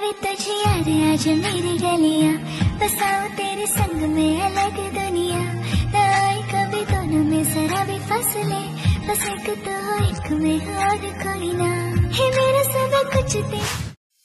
भी तुझे याद आज मेरी गलियां बसाऊं तेरे संग में अलग दुनिया न आए कभी दोनों में जरा भी फासले बस एक तो एक में और कोई ना है मेरा सब कुछ तेरा।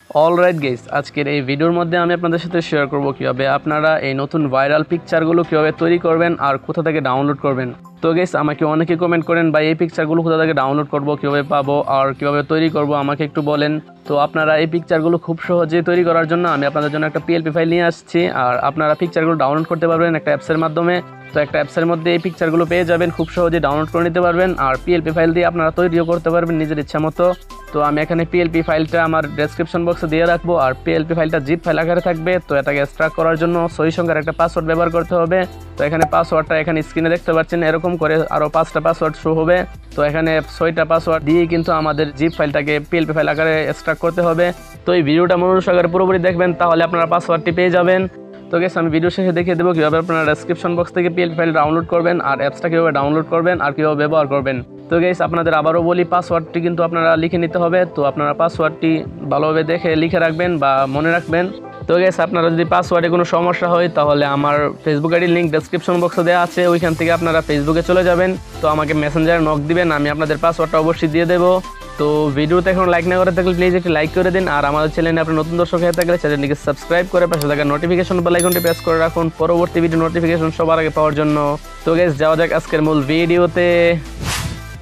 অলরাইট গাইস, আজকের এই ভিডিওর মধ্যে আমি আপনাদের সাথে শেয়ার করব কিভাবে আপনারা এই নতুন ভাইরাল পিকচারগুলো কিভাবে তৈরি করবেন আর কোথা থেকে ডাউনলোড করবেন। তো গাইস, আমাকে অনেকে কমেন্ট করেন ভাই এই পিকচারগুলো কোথা থেকে ডাউনলোড করব, কিভাবে পাবো আর কিভাবে তৈরি করব আমাকে একটু বলেন। তো আপনারা এই পিকচারগুলো খুব সহজে তৈরি করার জন্য আমি আপনাদের জন্য একটা পিএলপি ফাইল নিয়ে আসছি আর আপনারা পিকচারগুলো ডাউনলোড করতে পারবেন একটা অ্যাপসের মাধ্যমে। তো একটা অ্যাপসের মধ্যে এই পিকচারগুলো পেয়ে যাবেন, খুব সহজে ডাউনলোড করে নিতে পারবেন আর পিএলপি ফাইল দিয়ে আপনারা তৈরিও করতে পারবেন নিজের ইচ্ছা মতো। তো আমি এখানে পিএলপি ফাইলটা আমার ডেসক্রিপশন বক্সে দিয়ে রাখবো আর পিএলপি ফাইলটা জিপ ফাইল আকারে থাকবে। তো এটাকে এক্সট্রাক্ট করার জন্য 6 সংখ্যার একটা পাসওয়ার্ড ব্যবহার করতে হবে। তো এখানে পাসওয়ার্ডটা এখানে স্ক্রিনে দেখতে পাচ্ছেন, এরকম করে আরও 5টা পাসওয়ার্ড শো হবে। তো এখানে 6টা পাসওয়ার্ড দিয়ে কিন্তু আমাদের জিপ ফাইলটাকে পিএলপি ফাইল আকারে এক্সট্রাক্ট করতে হবে। তো এই ভিডিওটা মনোযোগ সহকারে পুরোপুরি দেখবেন, তাহলে আপনারা পাসওয়ার্ডটি পেয়ে যাবেন। তো গাইস, আমি ভিডিও শেষে দেখিয়ে দেবো কীভাবে আপনারা ডেসক্রিপশন বক্স থেকে পিএলপি ফাইল ডাউনলোড করবেন আর অ্যাপসটা কীভাবে ডাউনলোড করবেন আর কীভাবে ব্যবহার করবেন। তো গাইস, আপনাদের আবারও বলি পাসওয়ার্ডটি কিন্তু আপনারা লিখে নিতে হবে। তো আপনারা পাসওয়ার্ডটি ভালোভাবে দেখে লিখে রাখবেন বা মনে রাখবেন। তো গাইস, আপনারা যদি পাসওয়ার্ডে কোনো সমস্যা হয় তাহলে আমার ফেসবুক আইডির লিঙ্ক ডেসক্রিপশন বক্সে দেওয়া আছে, ওইখান থেকে আপনারা ফেসবুকে চলে যাবেন। তো আমাকে মেসেঞ্জারে নক দিবেন, আমি আপনাদের পাসওয়ার্ডটা অবশ্যই দিয়ে দেবো। তো ভিডিওতে এখন লাইক না করে থাকলে প্লিজ একটি লাইক করে দিন আর আমাদের চ্যানেলে আপনি নতুন দর্শক হয়ে থাকলে চ্যানেলটিকে সাবস্ক্রাইব করে পাশে থাকা নোটিফিকেশন বেল আইকনটি প্রেস করে রাখুন পরবর্তী ভিডিও নোটিফিকেশন সবার আগে পাওয়ার জন্য। তো গাইস, যাওয়া যাক আজকের মূল ভিডিওতে।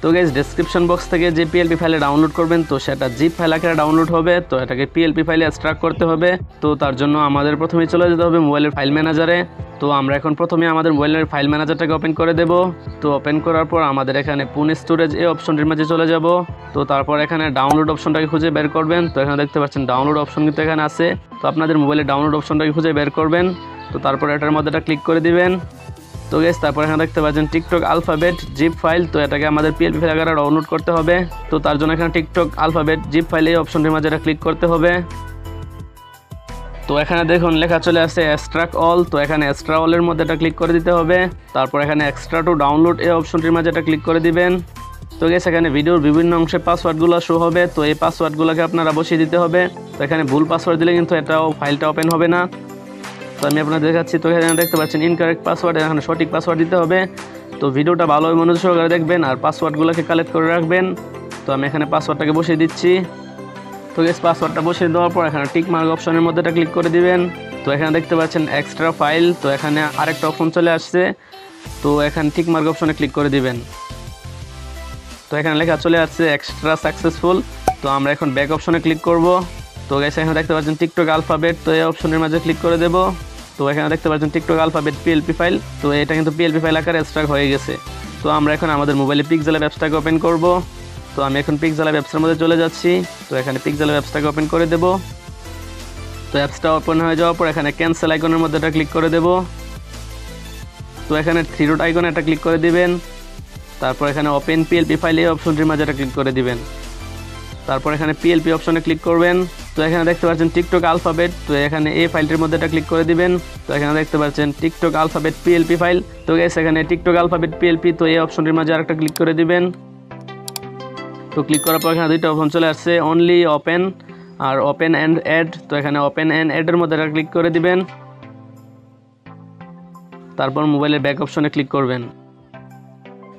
তো গাইস, ডেসক্রিপশন বক্স থেকে যে পিএলপি ফাইলে ডাউনলোড করবেন তো সেটা জিপ ফাইল আকারে ডাউনলোড হবে। তো এটাকে পিএলপি ফাইলে এক্সট্রাক্ট করতে হবে। তো তার জন্য আমাদের প্রথমে চলে যেতে হবে মোবাইলের ফাইল ম্যানেজারে। তো আমরা এখন প্রথমে আমাদের মোবাইলের ফাইল ম্যানেজারটাকে ওপেন করে দেব। তো ওপেন করার পর আমাদের এখানে পুন স্টোরেজ এই অপশনটির মাঝে চলে যাব। তো তারপর এখানে ডাউনলোড অপশনটাকে খুঁজে বের করবেন। তো এখানে দেখতে পাচ্ছেন ডাউনলোড অপশন কিন্তু এখানে আছে। তো আপনাদের মোবাইলে ডাউনলোড অপশনটাকে খুঁজে বের করবেন। তো তারপর এটার মধ্যে এটা ক্লিক করে দিবেন। তো গাইস, তারপর এখানে দেখতে পাচ্ছেন টিকটক আলফাবেট জিপ ফাইল। তো এটাকে আমাদের পিএলপি ফাইল আকারে ডাউনলোড করতে হবে। তো তার জন্য এখানে টিকটক আলফাবেট জিপ ফাইল এই অপশনটির মাঝে এটা ক্লিক করতে হবে। তো এখানে দেখুন লেখা চলে আসছে এক্সট্রাক্ট অল। তো এখানে এক্সট্রা অলের মধ্যে এটা ক্লিক করে দিতে হবে। তারপর এখানে এক্সট্রা টু ডাউনলোড এই অপশনটির মাঝে এটা ক্লিক করে দিবেন। তো গাইস, এখানে ভিডিওর বিভিন্ন অংশে পাসওয়ার্ডগুলো শো হবে। তো এই পাসওয়ার্ডগুলোকে আপনারা বসিয়ে দিতে হবে। তো এখানে ভুল পাসওয়ার্ড দিলে কিন্তু এটাও ফাইলটা ওপেন হবে না। তো আমি আপনাদের দেখাচ্ছি। তো এখানে দেখতে পাচ্ছেন ইনকারেক্ট পাসওয়ার্ড, এখানে সঠিক পাসওয়ার্ড দিতে হবে। তো ভিডিওটা ভালোভাবে মনোযোগ সহকারে দেখবেন আর পাসওয়ার্ডগুলোকে কালেক্ট করে রাখবেন। তো আমি এখানে পাসওয়ার্ডটাকে বসিয়ে দিচ্ছি। তো গাইস, পাসওয়ার্ডটা বসিয়ে দেওয়ার পর এখানে টিক মার্ক অপশনের মধ্যে এটা ক্লিক করে দিবেন। তো এখানে দেখতে পাচ্ছেন এক্সট্রা ফাইল। তো এখানে আরেকটা অপশন চলে আসছে। তো এখানে টিক মার্ক অপশনে ক্লিক করে দিবেন। তো এখানে লেখা চলে আসছে এক্সট্রা সাকসেসফুল। তো আমরা এখন ব্যাক অপশনে ক্লিক করব। তো গাইস, এখানে দেখতে পাচ্ছেন টিকটক আলফাবেট। তো এই অপশনের মাঝে ক্লিক করে দেব। তো এখানে দেখতে পাচ্ছেন টিকটক আলফাবেট পিএলপি ফাইল। তো এটা কিন্তু পিএলপি ফাইল আকারে এক্সট্রাক্ট হয়ে গেছে। তো আমরা এখন আমাদের মোবাইলে পিক্সেলab অ্যাপসটাকে ওপেন করব। তো আমি এখন পিক্সেলab অ্যাপসের মধ্যে চলে যাচ্ছি। তো এখানে পিক্সেলab অ্যাপসটাকে ওপেন করে দেব। তো অ্যাপসটা ওপেন হয়ে যাওয়ার পর এখানে ক্যান্সেল আইকনের মধ্যে এটা ক্লিক করে দেব। তো এখানে 3 ডট আইকনে এটা ক্লিক করে দিবেন। তারপর এখানে ওপেন পিএলপি ফাইল এই অপশনটির মাঝে এটা ক্লিক করে দিবেন। তারপর এখানে পিএলপি অপশনে ক্লিক করবেন। তো এখানে দেখতে পাচ্ছেন টিকটক আলফাবেট। তো এখানে এই ফাইলটির মধ্যে এটা ক্লিক করে দিবেন। তো এখানে দেখতে পাচ্ছেন টিকটক আলফাবেট পিএলপি ফাইল। তো গাইস, এখানে টিকটক আলফাবেট পিএলপি। তো এই অপশনটির মাঝে আরেকটা ক্লিক করে দিবেন। তো ক্লিক করার পর এখানে দুইটা অপশন চলে আসছে, অনলি ওপেন আর ওপেন অ্যান্ড অ্যাড। তো এখানে ওপেন অ্যান্ড অ্যাডের মধ্যে এটা ক্লিক করে দিবেন। তারপর মোবাইলের ব্যাক অপশনে ক্লিক করবেন।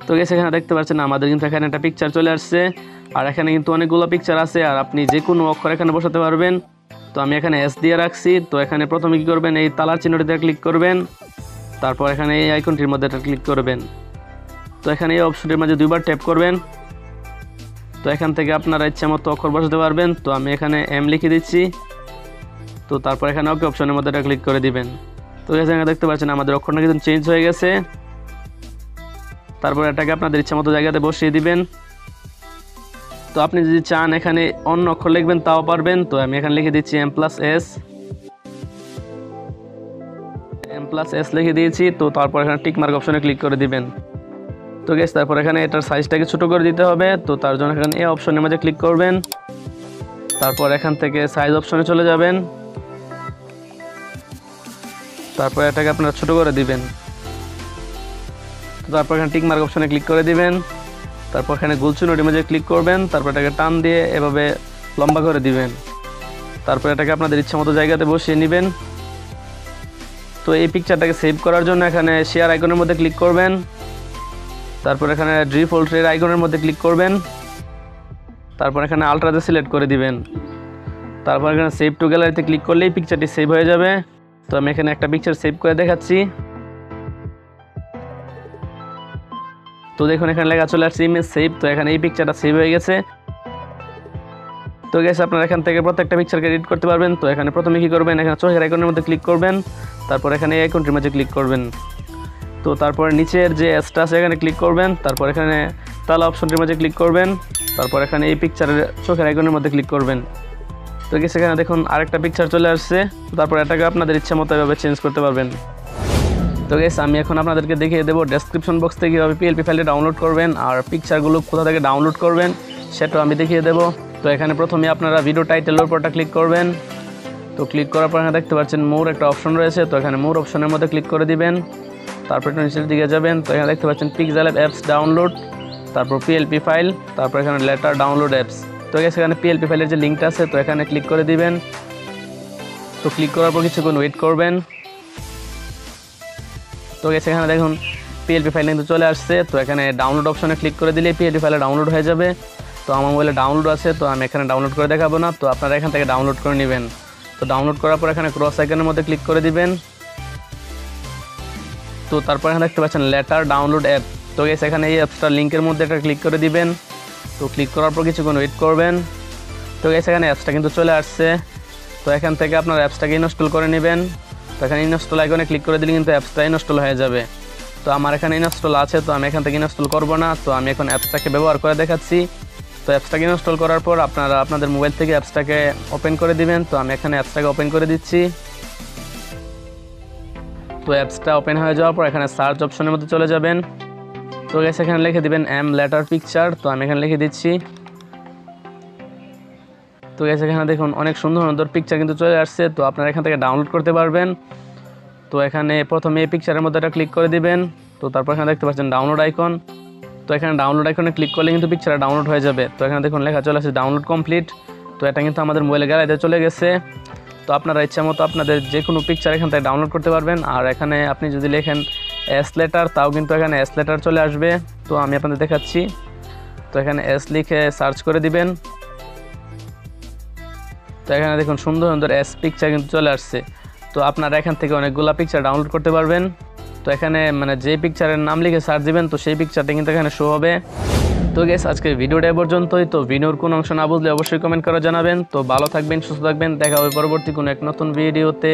তো গাইস, এখানে দেখতে পাচ্ছেন আমাদের কিন্তু এখানে একটা পিকচার চলে আসছে আর এখানে কিন্তু অনেকগুলো পিকচার আছে আর আপনি যে কোনো অক্ষর এখানে বসাতে পারবেন। তো আমি এখানে এস দিয়ে রাখছি। তো এখানে প্রথমে কী করবেন, এই তালার চিহ্নটিতে ক্লিক করবেন। তারপর এখানে এই আইকনটির মধ্যে এটা ক্লিক করবেন। তো এখানে এই অপশনটির মাঝে 2বার ট্যাপ করবেন। তো এখান থেকে আপনারা ইচ্ছা মতো অক্ষর বসাতে পারবেন। তো আমি এখানে এম লিখে দিচ্ছি। তো তারপর এখানে ওকে অপশনের মধ্যে এটা ক্লিক করে দিবেন। তো এখানে দেখতে পাচ্ছেন আমাদের অক্ষরটা কিন্তু চেঞ্জ হয়ে গেছে। তারপর এটাকে আপনাদের ইচ্ছা মতো জায়গাতে বসিয়ে দিবেন। তো আপনি যদি চান এখানে অন্য অক্ষর লিখবেন তাও পারবেন। তো আমি এখানে লিখে দিচ্ছি M+S লিখে দিয়েছি। তো তারপর এখানে টিক মার্ক অপশনে ক্লিক করে দিবেন। তো গাইস, তারপর এখানে এটার সাইজটাকে ছোটো করে দিতে হবে। তো তার জন্য এখানে এই অপশনের মাঝে ক্লিক করবেন। তারপর এখান থেকে সাইজ অপশনে চলে যাবেন। তারপর এটাকে আপনারা ছোটো করে দিবেন। তো তারপর এখানে টিক মার্ক অপশনে ক্লিক করে দিবেন। তারপর এখানে গোল চিহ্নটির মাঝে ক্লিক করবেন। তারপর এটাকে টান দিয়ে এভাবে লম্বা করে দিবেন। তারপর এটাকে আপনাদের ইচ্ছা মতো জায়গাতে বসিয়ে নেবেন। তো এই পিকচারটাকে সেভ করার জন্য এখানে শেয়ার আইকনের মধ্যে ক্লিক করবেন, তারপর এখানে ডিফল্টের আইকনের মধ্যে ক্লিক করবেন, তারপর এখানে আলট্রাতে সিলেক্ট করে দিবেন, তারপর এখানে সেভ টু গ্যালারিতে ক্লিক করলেই পিকচারটি সেভ হয়ে যাবে। তো আমি এখানে একটা পিকচার সেভ করে দেখাচ্ছি। তো দেখুন এখানে লেখা চলে আসছে ইমেজ সেভ। তো এখানে এই পিকচারটা সেভ হয়ে গেছে। তো গাইস আপনারা এখান থেকে প্রত্যেকটা পিকচারকে এডিট করতে পারবেন। তো এখানে প্রথমে কী করবেন, এখানে চোখের আইকনের মধ্যে ক্লিক করবেন, তারপর এখানে এই আইকনটির মধ্যে ক্লিক করবেন। তো তারপর নিচের যে এসটা আছে এখানে ক্লিক করবেন, তারপর এখানে তালা অপশনটির মধ্যে ক্লিক করবেন, তারপর এখানে এই পিকচারের চোখের আইকনের মধ্যে ক্লিক করবেন। তো গেছে এখানে দেখুন আরেকটা পিকচার চলে আসছে। তারপর এটাকে আপনাদের ইচ্ছা মতো এভাবে চেঞ্জ করতে পারবেন। তো গেস আমি এখন আপনাদেরকে দেখিয়ে দেবো ডেসক্রিপশন বক্স থেকে কীভাবে পিএলপি ফাইলটি ডাউনলোড করবেন আর পিকচারগুলো কোথা থেকে ডাউনলোড করবেন সেটাও আমি দেখিয়ে দেবো। তো এখানে প্রথমে আপনারা ভিডিও টাইটেলের উপরটা ক্লিক করবেন। তো ক্লিক করার পর এখানে দেখতে পাচ্ছেন মোর একটা অপশন রয়েছে। তো এখানে মোর অপশনের মধ্যে ক্লিক করে দিবেন, তারপর একটু নিচের দিকে যাবেন। তো এখানে দেখতে পাচ্ছেন পিক্সেলab অ্যাপস ডাউনলোড, তারপর পিএলপি ফাইল, তারপর এখানে লেটার ডাউনলোড অ্যাপস। তো এখানে পিএলপি ফাইলের যে লিঙ্কটা আছে তো এখানে ক্লিক করে দিবেন। তো ক্লিক করার পর কিছুক্ষণ ওয়েট করবেন। তো এখানে দেখুন পিএলপি ফাইল কিন্তু চলে আসছে। তো এখানে ডাউনলোড অপশনে ক্লিক করে দিলে পিএলপি ফাইলে ডাউনলোড হয়ে যাবে। তো আমার মোবাইলে ডাউনলোড আছে, তো আমি এখানে ডাউনলোড করে দেখাবো না, তো আপনারা এখান থেকে ডাউনলোড করে নেবেন। তো ডাউনলোড করার পর এখানে ক্রস আইকনের মধ্যে ক্লিক করে দিবেন। তো তারপর এখানে দেখতে পাচ্ছেন লেটার ডাউনলোড অ্যাপ। তো এখানে এই অ্যাপসটার লিঙ্কের মধ্যে একটা ক্লিক করে দিবেন। তো ক্লিক করার পর কিছুক্ষণ ওয়েট করবেন। তো এখানে অ্যাপসটা কিন্তু চলে আসছে। তো এখান থেকে আপনার অ্যাপসটাকে ইনস্টল করে নেবেন। তো এখানে ইনস্টল আইকনে ক্লিক করে দিলে কিন্তু অ্যাপসটা ইনস্টল হয়ে যাবে। তো আমার এখানে ইনস্টল আছে, তো আমি এখান থেকে ইনস্টল করব না। তো আমি এখন অ্যাপসটাকে ব্যবহার করে দেখাচ্ছি। তো অ্যাপসটাকে ইনস্টল করার পর আপনারা আপনাদের মোবাইল থেকে অ্যাপসটাকে ওপেন করে দিবেন। তো আমি এখানে অ্যাপসটাকে ওপেন করে দিচ্ছি। তো অ্যাপসটা ওপেন হয়ে যাওয়ার পর এখানে সার্চ অপশনের মধ্যে চলে যাবেন। তো এখানে লিখে দিবেন লেটার পিকচার। তো আমি এখানে লিখে দিচ্ছি। তো এখানে দেখুন অনেক সুন্দর সুন্দর পিকচার কিন্তু চলে আসছে। তো আপনারা এখান থেকে ডাউনলোড করতে পারবেন। তো এখানে প্রথমে এই পিকচারের মধ্যে একটা ক্লিক করে দিবেন। তো তারপর এখানে দেখতে পাচ্ছেন ডাউনলোড আইকন। তো এখানে ডাউনলোড আইকনে ক্লিক করলে কিন্তু পিকচারটা ডাউনলোড হয়ে যাবে। তো এখানে দেখুন লেখা চলে আসছে ডাউনলোড কমপ্লিট। তো এটা কিন্তু আমাদের মোবাইলে গ্যালারিতে চলে গেছে। তো আপনারা ইচ্ছা মতো আপনাদের যে কোনো পিকচার এখান থেকে ডাউনলোড করতে পারবেন। আর এখানে আপনি যদি লেখেন এস লেটার, তাও কিন্তু এখানে এস লেটার চলে আসবে। তো আমি আপনাদের দেখাচ্ছি। তো এখানে এস লিখে সার্চ করে দিবেন। তো এখানে দেখুন সুন্দর সুন্দর এস পিকচার কিন্তু চলে আসছে। তো আপনারা এখান থেকে অনেকগুলো পিকচার ডাউনলোড করতে পারবেন। তো এখানে মানে যে পিকচারের নাম লিখে সার্চ দিবেন তো সেই পিকচারটা কিন্তু এখানে শো হবে। তো গাইস আজকের ভিডিওটা এ পর্যন্তই। তো ভিডিওর কোনো অংশ না বুঝলে অবশ্যই কমেন্ট করে জানাবেন। তো ভালো থাকবেন, সুস্থ থাকবেন, দেখা হবে পরবর্তী কোনো এক নতুন ভিডিওতে।